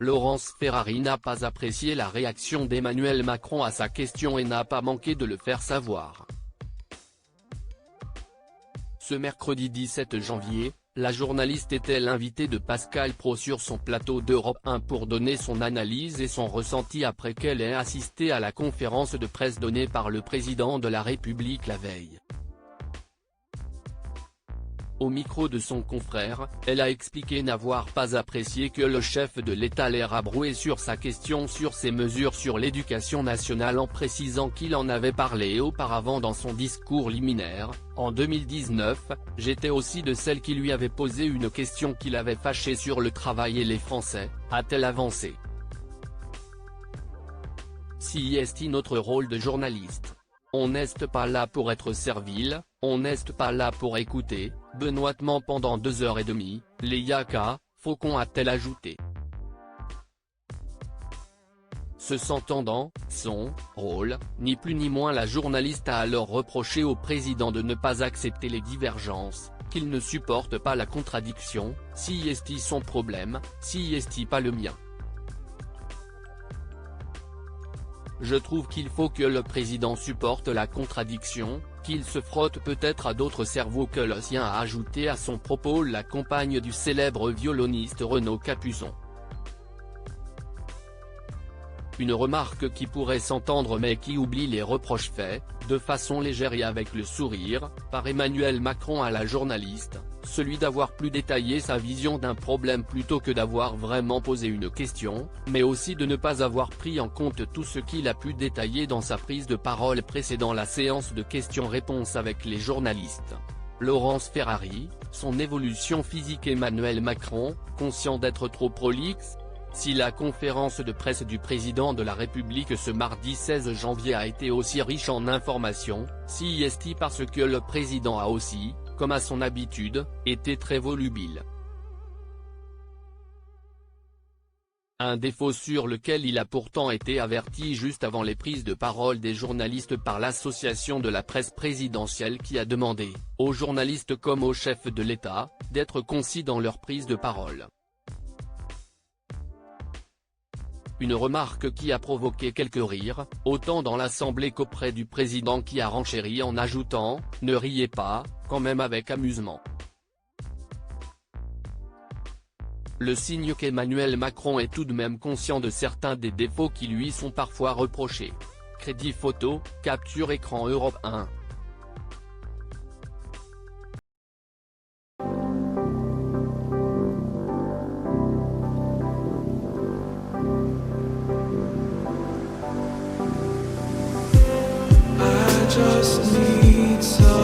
Laurence Ferrari n'a pas apprécié la réaction d'Emmanuel Macron à sa question et n'a pas manqué de le faire savoir. Ce mercredi 17 janvier, la journaliste était l'invitée de Pascal Praud sur son plateau d'Europe 1 pour donner son analyse et son ressenti après qu'elle ait assisté à la conférence de presse donnée par le président de la République la veille. Au micro de son confrère, elle a expliqué n'avoir pas apprécié que le chef de l'État l'ait rabroué sur sa question sur ses mesures sur l'éducation nationale en précisant qu'il en avait parlé auparavant dans son discours liminaire. En 2019, j'étais aussi de celle qui lui avait posé une question qui l'avait fâché sur le travail et les Français, a-t-elle avancé. Si est notre rôle de journaliste. On n'est pas là pour être servile, on n'est pas là pour écouter, benoîtement pendant 2h30, les yaka, Faucon a-t-elle ajouté. Se sentant dans son rôle, ni plus ni moins, la journaliste a alors reproché au président de ne pas accepter les divergences, qu'il ne supporte pas la contradiction, si est son problème, si est pas le mien. Je trouve qu'il faut que le président supporte la contradiction, qu'il se frotte peut-être à d'autres cerveaux que le sien, a ajouté à son propos la compagne du célèbre violoniste Renaud Capuçon. Une remarque qui pourrait s'entendre mais qui oublie les reproches faits, de façon légère et avec le sourire, par Emmanuel Macron à la journaliste, celui d'avoir plus détaillé sa vision d'un problème plutôt que d'avoir vraiment posé une question, mais aussi de ne pas avoir pris en compte tout ce qu'il a pu détailler dans sa prise de parole précédant la séance de questions-réponses avec les journalistes. Laurence Ferrari, son évolution physique. Emmanuel Macron, conscient d'être trop prolixe. Si la conférence de presse du président de la République ce mardi 16 janvier a été aussi riche en informations, si est parce que le président a aussi, comme à son habitude, été très volubile. Un défaut sur lequel il a pourtant été averti juste avant les prises de parole des journalistes par l'association de la presse présidentielle qui a demandé, aux journalistes comme au chef de l'État, d'être concis dans leur prise de parole. Une remarque qui a provoqué quelques rires, autant dans l'Assemblée qu'auprès du président qui a renchéri en ajoutant « Ne riez pas, quand même avec amusement ». Le signe qu'Emmanuel Macron est tout de même conscient de certains des défauts qui lui sont parfois reprochés. Crédit photo, capture écran Europe 1. Just need some